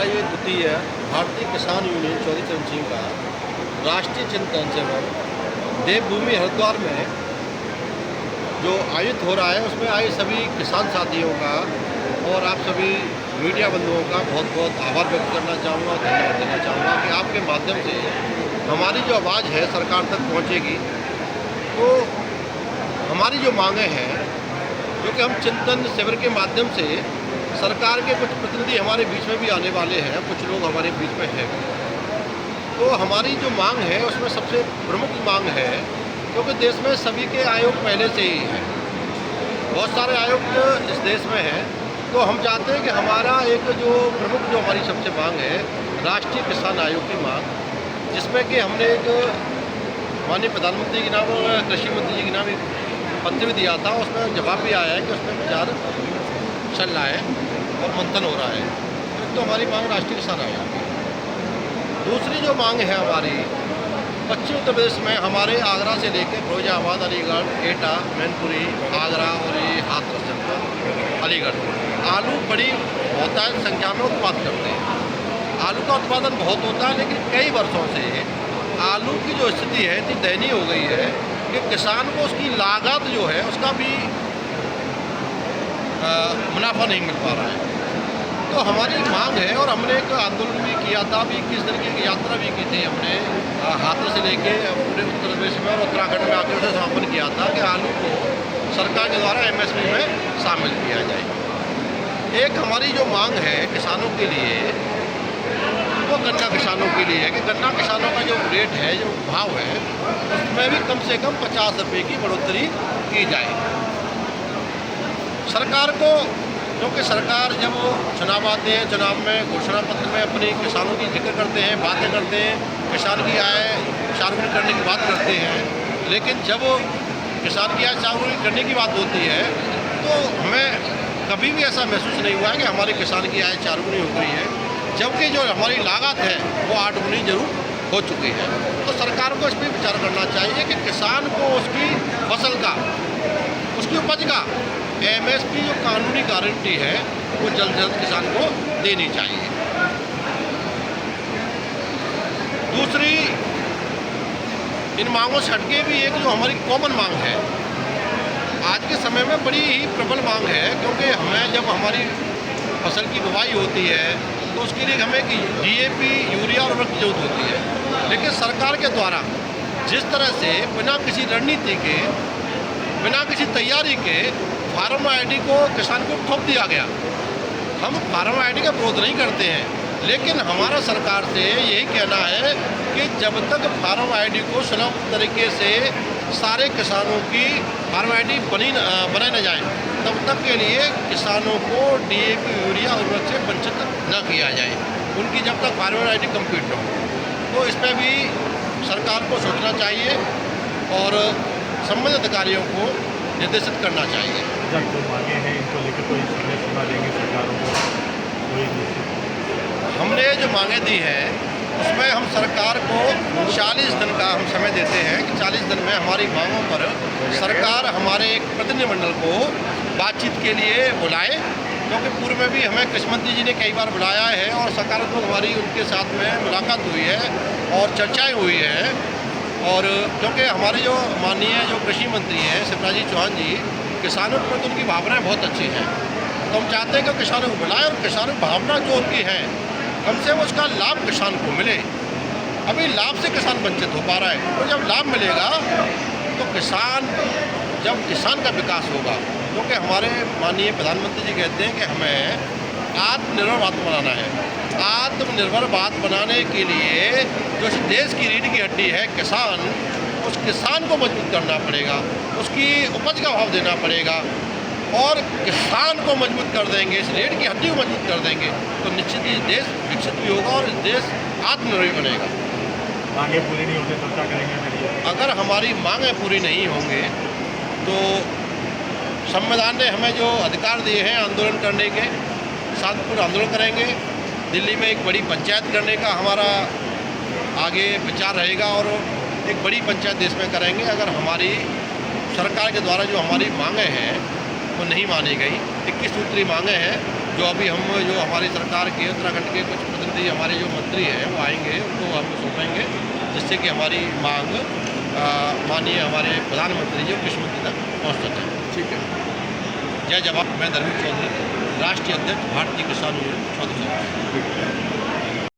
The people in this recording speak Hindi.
ये द्वितीय भारतीय किसान यूनियन चौधरी चरण सिंह का राष्ट्रीय चिंतन शिविर देवभूमि हरिद्वार में जो आयोजित हो रहा है, उसमें आए सभी किसान साथियों का और आप सभी मीडिया बंधुओं का बहुत बहुत आभार व्यक्त करना चाहूँगा, धन्यवाद देना चाहूँगा कि आपके माध्यम से हमारी जो आवाज़ है सरकार तक पहुँचेगी। तो हमारी जो मांगें हैं, क्योंकि हम चिंतन शिविर के माध्यम से सरकार के कुछ प्रतिनिधि हमारे बीच में भी आने वाले हैं, कुछ लोग हमारे बीच में हैं। तो हमारी जो मांग है उसमें सबसे प्रमुख मांग है, क्योंकि देश में सभी के आयोग पहले से ही हैं, बहुत सारे आयोग इस देश में हैं। तो हम चाहते हैं कि हमारा एक जो प्रमुख जो हमारी सबसे मांग है राष्ट्रीय किसान आयोग की मांग, जिसमें कि हमने एक माननीय प्रधानमंत्री के नाम और कृषि मंत्री जी के नाम एक पत्र भी दिया था, उसमें जवाब भी आया है कि उसमें विचार चल रहा है और मंथन हो रहा है। तो हमारी मांग राष्ट्रीय किसान आयोग की। दूसरी जो मांग है हमारी, पश्चिम उत्तर प्रदेश में हमारे आगरा से लेकर फिरोजाबाद, अलीगढ़, एटा, मैनपुरी, आगरा और ये हाथरस जनपद अलीगढ़ आलू बड़ी बहुतायत संख्या में उत्पादन करते हैं। आलू का उत्पादन बहुत होता है, लेकिन कई वर्षों से आलू की जो स्थिति है इतनी दयनीय हो गई है कि किसान को उसकी लागत जो है उसका भी मुनाफा नहीं मिल पा रहा है। तो हमारी मांग है, और हमने एक आंदोलन भी किया था, अभी 21 दिन की एक यात्रा भी की थी हमने हाथरस से लेके पूरे उत्तर प्रदेश में और उत्तराखंड में आकर उसे समापन किया था कि आलू को सरकार के द्वारा MSP में शामिल किया जाए। एक हमारी जो मांग है किसानों के लिए, वो गन्ना किसानों के लिए है कि गन्ना किसानों का जो रेट है, जो भाव है, उसमें भी कम से कम 50 रुपये की बढ़ोतरी की जाए। सरकार को, क्योंकि सरकार जब चुनाव आते हैं, चुनाव में घोषणा पत्र में अपनी किसानों की जिक्र करते हैं, बातें करते हैं, किसान की आय चारगुनी करने की बात करते हैं, लेकिन जब किसान की आय चारगुनी करने की बात होती है तो हमें कभी भी ऐसा महसूस नहीं हुआ है कि हमारे किसान की आय चारगुनी हो गई है, जबकि जो हमारी लागत है वो 8 गुनी जरूर हो चुकी है। तो सरकार को इस पर विचार करना चाहिए कि किसान को उसकी फसल का, उसकी उपज का MSP जो कानूनी गारंटी है वो जल्द से जल्द किसान को देनी चाहिए। दूसरी, इन मांगों से हटके भी एक जो हमारी कॉमन मांग है, आज के समय में बड़ी ही प्रबल मांग है, क्योंकि हमें जब हमारी फसल की बुवाई होती है तो उसके लिए हमें DAP, यूरिया और उर्वरक की जरूरत होती है। लेकिन सरकार के द्वारा जिस तरह से बिना किसी रणनीति के, बिना किसी तैयारी के फार्म ID को किसान को ठोक दिया गया। हम फार्म ID का विरोध नहीं करते हैं, लेकिन हमारा सरकार से यही कहना है कि जब तक फार्म ID को सुलभ तरीके से सारे किसानों की फार्म ID बनाए न जाए, तब तक के लिए किसानों को DAP, यूरिया उर्वरक से वंचित न किया जाए, उनकी जब तक फार्म ID कंप्लीट न हो। तो इस पर भी सरकार को सोचना चाहिए और संबंधित अधिकारियों को निर्देशित करना चाहिए। जो मांगे हैं इनको लेकर कोई समय सीमा देंगे सरकारों को? हमने जो मांगे दी है उसमें हम सरकार को 40 दिन का हम समय देते हैं कि 40 दिन में हमारी मांगों पर सरकार हमारे एक प्रतिनिधिमंडल को बातचीत के लिए बुलाए, क्योंकि पूर्व में भी हमें कृषि मंत्री जी ने कई बार बुलाया है और सकारात्मक हमारी उनके साथ में मुलाकात हुई है और चर्चाएँ हुई हैं। और क्योंकि हमारे जो माननीय जो कृषि मंत्री हैं शिवराज सिंह चौहान जी, किसानों के प्रति उनकी भावनाएं बहुत अच्छी हैं। तो हम चाहते हैं कि किसानों को बुलाएं और किसानों की भावना जो उनकी है, कम से कम उसका लाभ किसान को मिले। अभी लाभ से किसान वंचित हो पा रहा है, तो जब लाभ मिलेगा तो जब किसान का विकास होगा, क्योंकि हमारे माननीय प्रधानमंत्री जी कहते हैं कि हमें आत्मनिर्भर भारत बनाना है। आत्मनिर्भर भारत बनाने के लिए जो इस देश की रीढ़ की हड्डी है किसान, उस किसान को मजबूत करना पड़ेगा, उसकी उपज का भाव देना पड़ेगा, और किसान को मजबूत कर देंगे, इस रीढ़ की हड्डी को मजबूत कर देंगे तो निश्चित ही देश विकसित भी होगा और देश आत्मनिर्भर बनेगा। मांगे पूरी नहीं होंगी तो क्या करेंगे? अगर हमारी मांगें पूरी नहीं होंगे तो संविधान ने हमें जो अधिकार दिए हैं आंदोलन करने के, शांतिपूर्ण आंदोलन करेंगे। दिल्ली में एक बड़ी पंचायत करने का हमारा आगे विचार रहेगा और एक बड़ी पंचायत देश में करेंगे। अगर हमारी सरकार के द्वारा जो हमारी मांगें हैं वो नहीं मानी गई, 21 सूत्री मांगें हैं, जो अभी हम जो हमारी सरकार के उत्तराखंड के कुछ प्रतिनिधि हमारे जो मंत्री हैं वो आएंगे, उनको हम सौंपेंगे, जिससे कि हमारी मांग माननीय हमारे प्रधानमंत्री जी और कृषि मंत्री तक पहुँच सके। ठीक है। जय जवान। मैं धर्मेंद्र चौधरी, राष्ट्रीय अध्यक्ष भारतीय किसान यूनियन चौधरी।